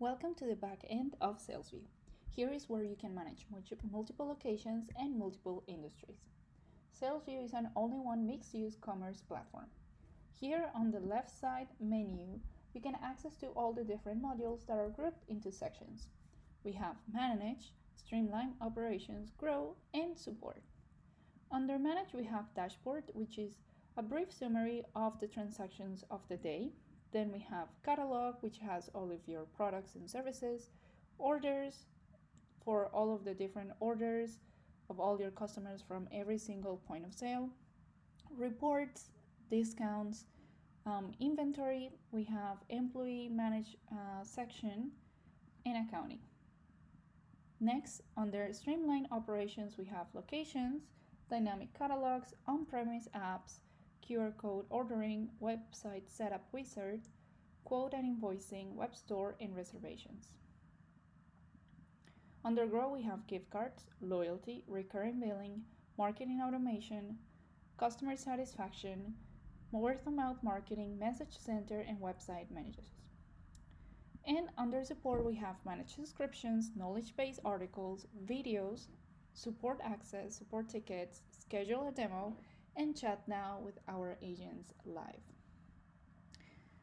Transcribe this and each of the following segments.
Welcome to the back end of SalesVu. Here is where you can manage multiple locations and multiple industries. SalesVu is an all-in-one mixed-use commerce platform. Here on the left side menu, you can access to all the different modules that are grouped into sections. We have Manage, Streamline Operations, Grow, and Support. Under Manage, we have Dashboard, which is a brief summary of the transactions of the day. Then we have Catalog, which has all of your products and services, Orders for all of the different orders of all your customers from every single point of sale, Reports, Discounts, Inventory, we have Employee Manage section, and Accounting. Next, under Streamline Operations, we have Locations, Dynamic Catalogs, On-Premise Apps, QR Code Ordering, Website Setup Wizard, Quote and Invoicing, Web Store, and Reservations. Under Grow, we have Gift Cards, Loyalty, Recurring Billing, Marketing Automation, Customer Satisfaction, Word-of-Mouth Marketing, Message Center, and Website Managers. And under Support, we have Managed Subscriptions, Knowledge Base Articles, Videos, Support Access, Support Tickets, Schedule a Demo, and Chat Now with our agents live.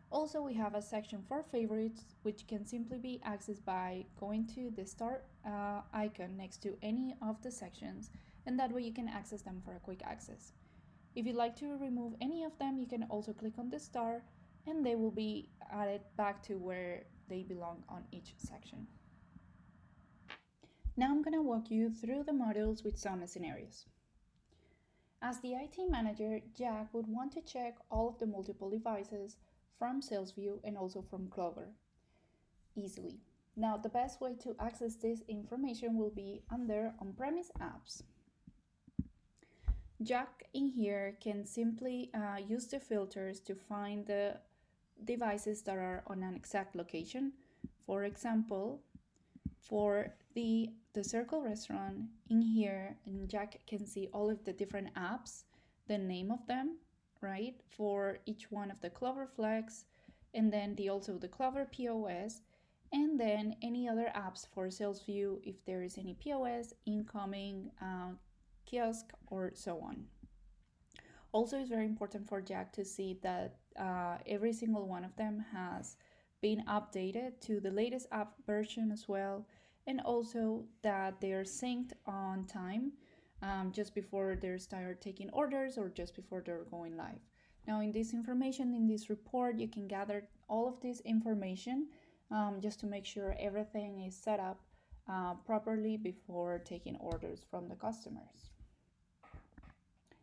Also, we have a section for favorites, which can simply be accessed by going to the star icon next to any of the sections, and that way you can access them for a quick access. If you'd like to remove any of them, you can also click on the star, and they will be added back to where they belong on each section. Now I'm going to walk you through the modules with some scenarios. As the IT manager, Jack would want to check all of the multiple devices from SalesVu and also from Clover easily. Now, the best way to access this information will be under On-Premise Apps. Jack in here can simply use the filters to find the devices that are on an exact location. For example, for the Circle restaurant in here, and Jack can see all of the different apps, the name of them, right, for each one of the Clover Flex, and then also the Clover POS, and then any other apps for SalesVu if there is any POS, incoming, kiosk, or so on. Also, it's very important for Jack to see that every single one of them has been updated to the latest app version as well, and also that they are synced on time just before they start taking orders or just before they're going live. Now, in this information, in this report, you can gather all of this information just to make sure everything is set up properly before taking orders from the customers.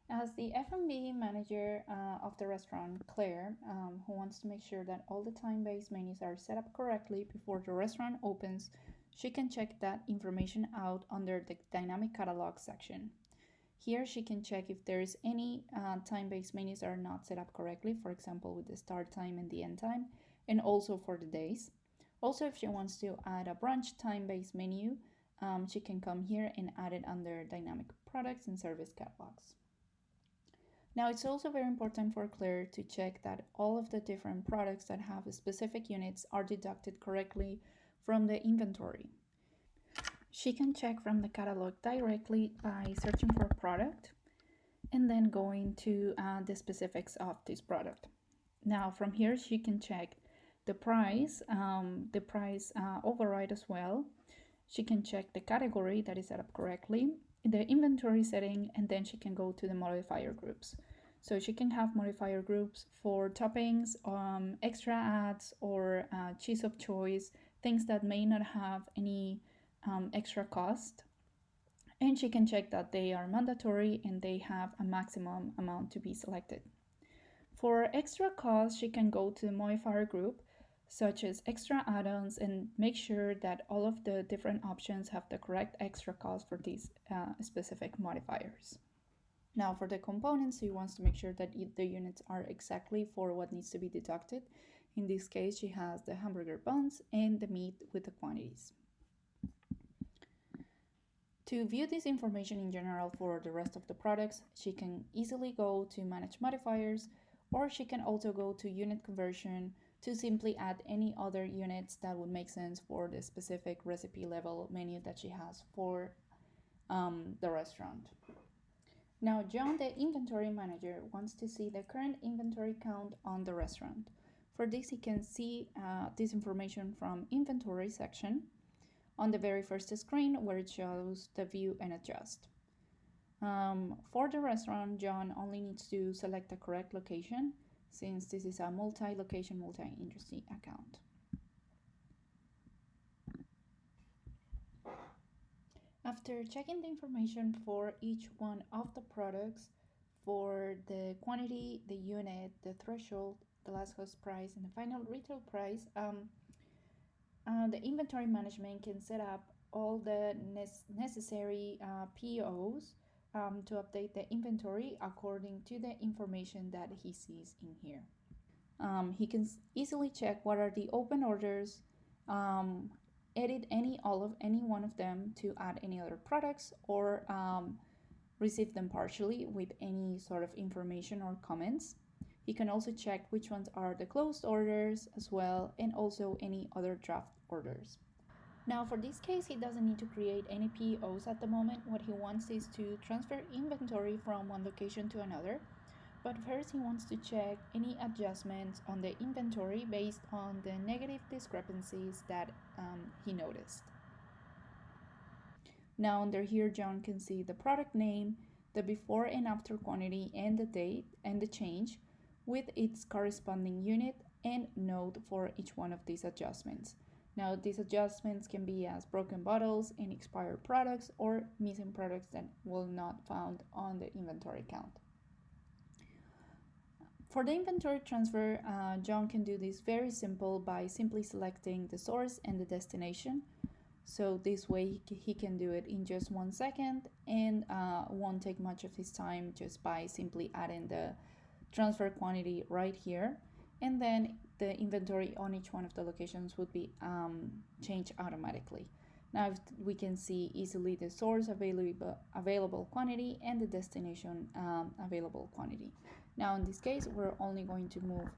As the F&B manager of the restaurant, Claire, who wants to make sure that all the time-based menus are set up correctly before the restaurant opens, she can check that information out under the Dynamic Catalog section. Here she can check if there is any time-based menus that are not set up correctly, for example, with the start time and the end time, and also for the days. Also, if she wants to add a brunch time-based menu, she can come here and add it under Dynamic Products and Service Catalogs. Now, it's also very important for Claire to check that all of the different products that have specific units are deducted correctly from the inventory. She can check from the catalog directly by searching for a product and then going to the specifics of this product. Now, from here, she can check the price override as well. She can check the category that is set up correctly, the inventory setting, and then she can go to the modifier groups. So she can have modifier groups for toppings, extra ads, or cheese of choice, things that may not have any extra cost. And she can check that they are mandatory and they have a maximum amount to be selected. For extra cost, she can go to the modifier group, such as extra add-ons, and make sure that all of the different options have the correct extra cost for these specific modifiers. Now, for the components, she wants to make sure that the units are exactly for what needs to be deducted. In this case, she has the hamburger buns and the meat with the quantities. To view this information in general for the rest of the products, she can easily go to Manage Modifiers, or she can also go to Unit Conversion, to simply add any other units that would make sense for the specific recipe level menu that she has for the restaurant. Now, John, the inventory manager, wants to see the current inventory count on the restaurant. For this, he can see this information from inventory section on the very first screen where it shows the view and adjust. For the restaurant, John only needs to select the correct location since this is a multi-location, multi-industry account. After checking the information for each one of the products, for the quantity, the unit, the threshold, the last cost price, and the final retail price, the inventory management can set up all the necessary POs to update the inventory according to the information that he sees in here. He can easily check what are the open orders, edit any one of them to add any other products, or receive them partially with any sort of information or comments. He can also check which ones are the closed orders as well, and also any other draft orders. Now for this case, he doesn't need to create any POs at the moment. What he wants is to transfer inventory from one location to another. But first he wants to check any adjustments on the inventory based on the negative discrepancies that he noticed. Now under here, John can see the product name, the before and after quantity, and the date and the change with its corresponding unit and note for each one of these adjustments. Now these adjustments can be as broken bottles and expired products or missing products that will not found on the inventory count. For the inventory transfer, John can do this very simple by simply selecting the source and the destination. So this way he can do it in just 1 second and won't take much of his time just by simply adding the transfer quantity right here. And then the inventory on each one of the locations would be changed automatically. Now we can see easily the source available quantity and the destination available quantity. Now in this case, we're only going to move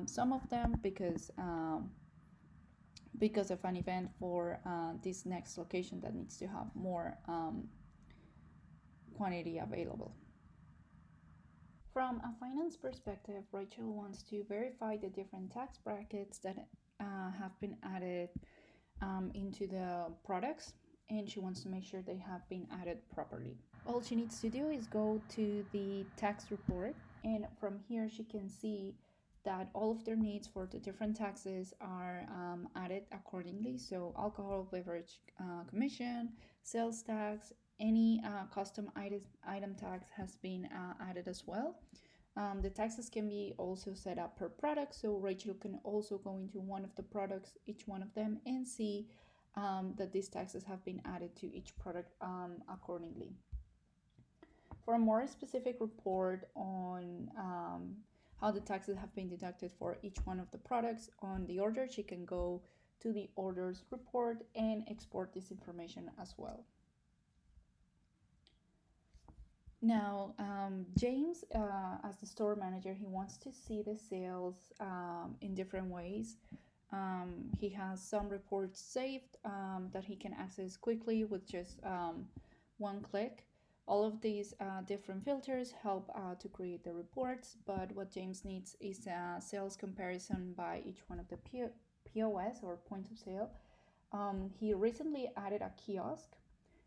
some of them because of an event for this next location that needs to have more quantity available. From a finance perspective, Rachel wants to verify the different tax brackets that have been added into the products, and she wants to make sure they have been added properly. All she needs to do is go to the tax report, and from here she can see that all of their needs for the different taxes are added accordingly. So alcohol, beverage commission, sales tax, any custom item tax has been added as well. The taxes can be also set up per product, so Rachel can also go into one of the products, each one of them, and see that these taxes have been added to each product accordingly. For a more specific report on how the taxes have been deducted for each one of the products on the order, she can go to the orders report and export this information as well. Now, James, as the store manager, he wants to see the sales in different ways. He has some reports saved that he can access quickly with just one click. All of these different filters help to create the reports, but what James needs is a sales comparison by each one of the POS or point of sale. He recently added a kiosk,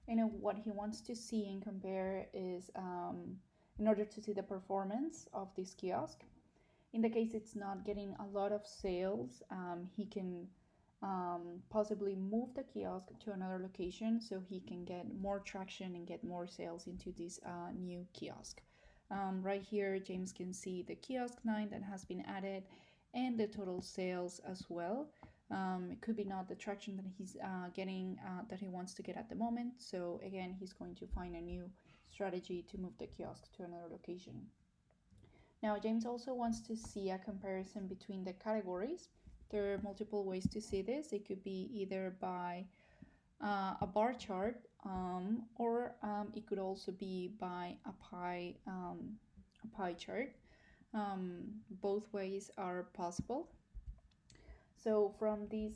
and what he wants to see and compare is in order to see the performance of this kiosk. In the case it's not getting a lot of sales, he can possibly move the kiosk to another location so he can get more traction and get more sales into this new kiosk. Right here, James can see the kiosk 9 that has been added and the total sales as well. It could be not the traction that he's getting that he wants to get at the moment. So again, he's going to find a new strategy to move the kiosk to another location. Now, James also wants to see a comparison between the categories. There are multiple ways to see this. It could be either by a bar chart or it could also be by a pie chart. Both ways are possible. So from this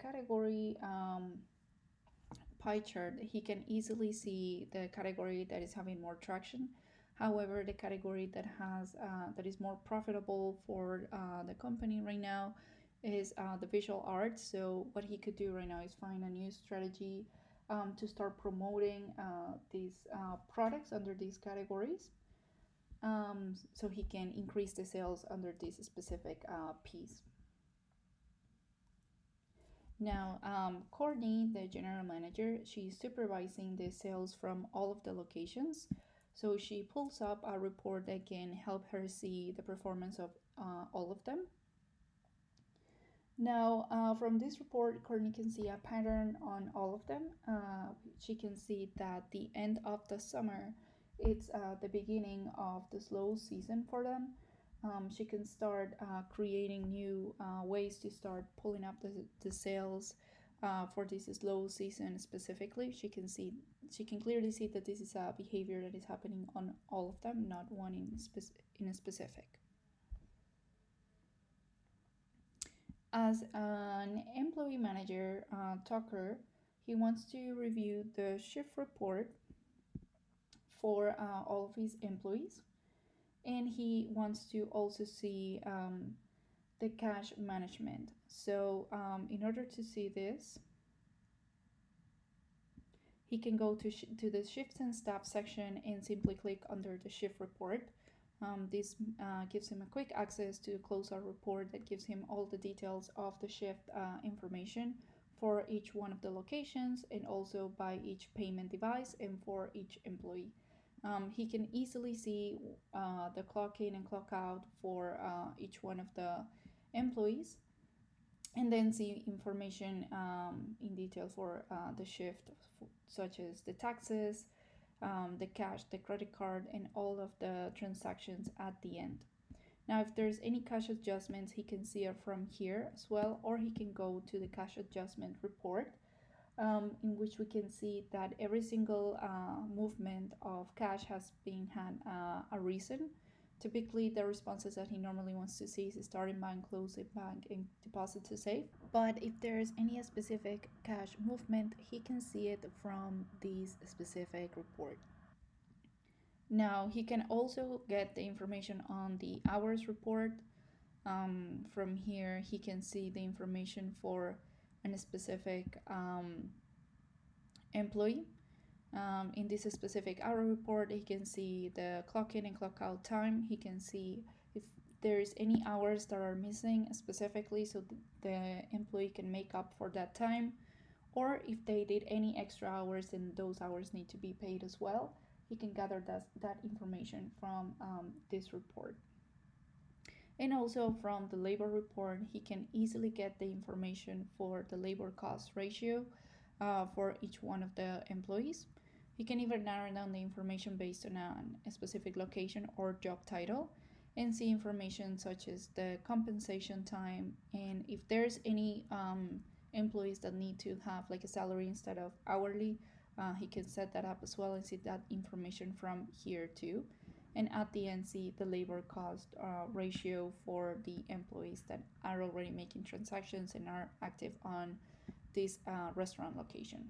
category pie chart, he can easily see the category that is having more traction. However, the category that is more profitable for the company right now is the visual arts. So what he could do right now is find a new strategy to start promoting these products under these categories. So he can increase the sales under this specific piece. Now, Courtney, the general manager, she's supervising the sales from all of the locations. So she pulls up a report that can help her see the performance of all of them. Now, from this report, Courtney can see a pattern on all of them. She can see that the end of the summer, it's the beginning of the slow season for them. She can start creating new ways to start pulling up the sales for this slow season specifically. She can clearly see that this is a behavior that is happening on all of them, not one in a specific. As an employee manager, Tucker, he wants to review the shift report for all of his employees, and he wants to also see the cash management. So in order to see this, he can go to the shifts and staff section and simply click under the shift report. This gives him a quick access to a closeout report that gives him all the details of the shift information for each one of the locations and also by each payment device and for each employee. He can easily see the clock in and clock out for each one of the employees and then see information in detail for the shift, such as the taxes, the cash, the credit card, and all of the transactions at the end. Now, if there's any cash adjustments, he can see it from here as well, or he can go to the cash adjustment report, in which we can see that every single movement of cash has had a reason. Typically, the responses that he normally wants to see is starting bank, closing bank, and deposit to save. But if there's any specific cash movement, he can see it from this specific report. Now, he can also get the information on the hours report. From here, he can see the information for a specific employee. In this specific hour report, he can see the clock in and clock out time. He can see if there's any hours that are missing specifically, so the employee can make up for that time, or if they did any extra hours and those hours need to be paid as well. He can gather that information from this report. And also from the labor report, he can easily get the information for the labor cost ratio for each one of the employees. You can even narrow down the information based on a specific location or job title and see information such as the compensation time, and if there's any employees that need to have like a salary instead of hourly, he can set that up as well and see that information from here too. And at the end, see the labor cost ratio for the employees that are already making transactions and are active on this restaurant location.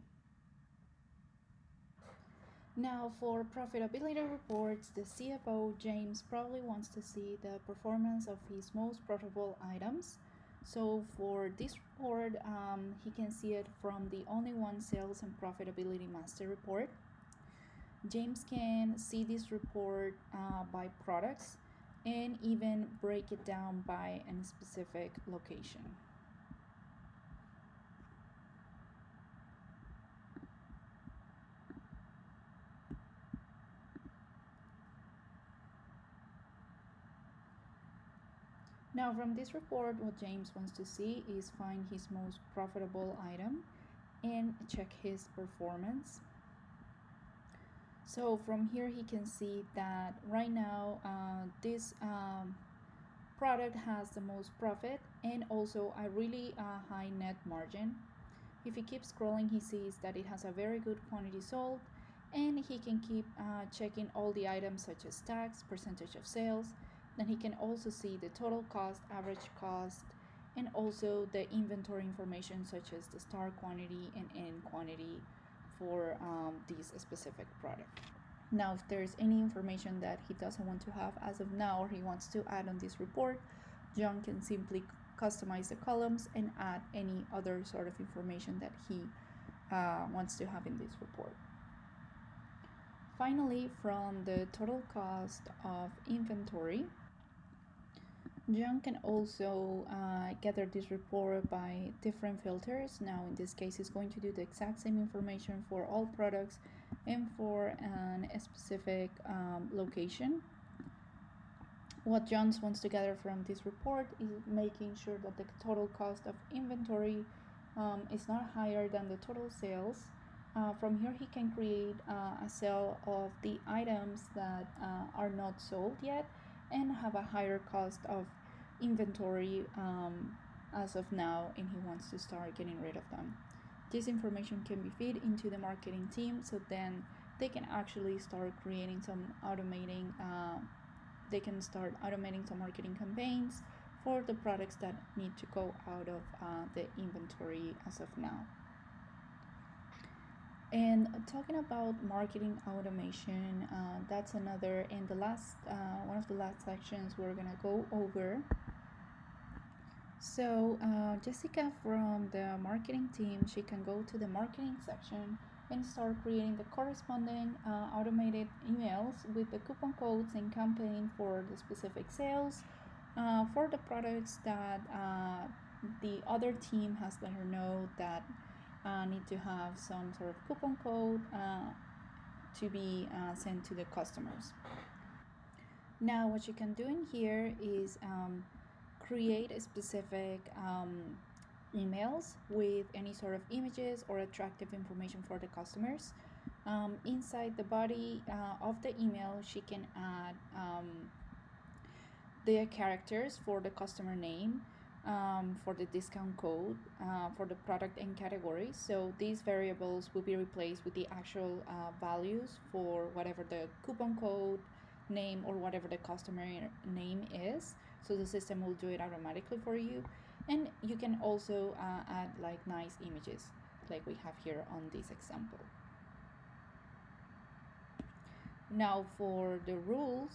Now, for profitability reports, the CFO, James, probably wants to see the performance of his most profitable items. So for this report, he can see it from the Only One Sales and Profitability Master Report. James can see this report by products and even break it down by a specific location. Now, from this report, what James wants to see is find his most profitable item and check his performance. So from here, he can see that right now this product has the most profit and also a really high net margin. If he keeps scrolling, he sees that it has a very good quantity sold, and he can keep checking all the items such as tax, percentage of sales. Then he can also see the total cost, average cost, and also the inventory information such as the start quantity and end quantity for this specific product. Now, if there's any information that he doesn't want to have as of now or he wants to add on this report, John can simply customize the columns and add any other sort of information that he wants to have in this report. Finally, from the total cost of inventory, John can also gather this report by different filters. Now, in this case, he's going to do the exact same information for all products and for a specific location. What John wants to gather from this report is making sure that the total cost of inventory is not higher than the total sales. From here, he can create a cell of the items that are not sold yet and have a higher cost of inventory as of now, and he wants to start getting rid of them. This information can be fed into the marketing team, so then they can actually start creating some automating some marketing campaigns for the products that need to go out of the inventory as of now. And talking about marketing automation, that's another, and the last one of the last sections we're gonna go over. So Jessica from the marketing team, she can go to the marketing section and start creating the corresponding automated emails with the coupon codes and campaign for the specific sales for the products that the other team has let her know that need to have some sort of coupon code to be sent to the customers. Now, what you can do in here is create a specific emails with any sort of images or attractive information for the customers. Inside the body of the email, she can add the characters for the customer name, for the discount code, for the product and category. So these variables will be replaced with the actual values for whatever the coupon code, name, or whatever the customer name is. So the system will do it automatically for you. And you can also add like nice images like we have here on this example. Now for the rules,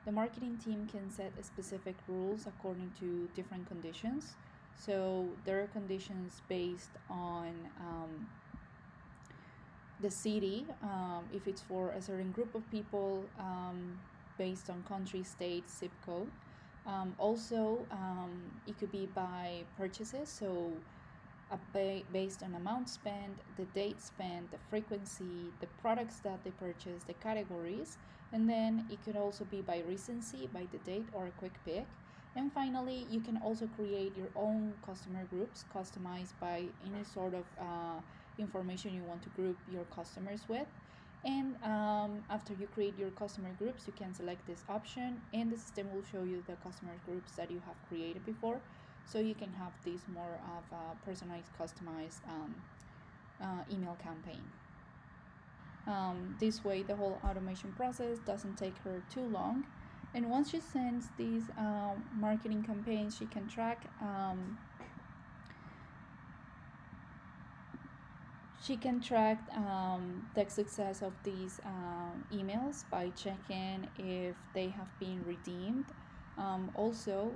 the marketing team can set specific rules according to different conditions. So there are conditions based on the city, if it's for a certain group of people, based on country, state, zip code. Also, it could be by purchases, so based on amount spent, the date spent, the frequency, the products that they purchase, the categories, and then it could also be by recency, by the date, or a quick pick. And finally, you can also create your own customer groups, customized by any sort of information you want to group your customers with. And after you create your customer groups, you can select this option and the system will show you the customer groups that you have created before, so you can have this more of a personalized, customized email campaign. This way the whole automation process doesn't take her too long, and once she sends these marketing campaigns, she can track the success of these emails by checking if they have been redeemed. Also,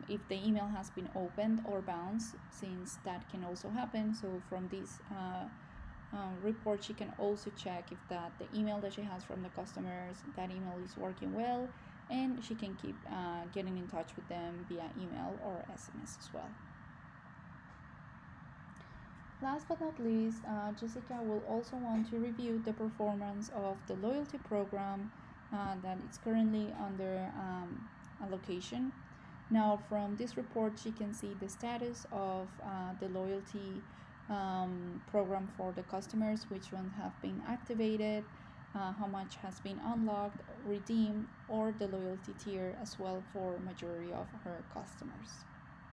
if the email has been opened or bounced, since that can also happen. So from this report, she can also check if that the email that she has from the customers, that email is working well, and she can keep getting in touch with them via email or SMS as well. Last but not least, Jessica will also want to review the performance of the loyalty program that is currently under allocation. Now, from this report, she can see the status of the loyalty program for the customers, which ones have been activated, how much has been unlocked, redeemed, or the loyalty tier as well for majority of her customers.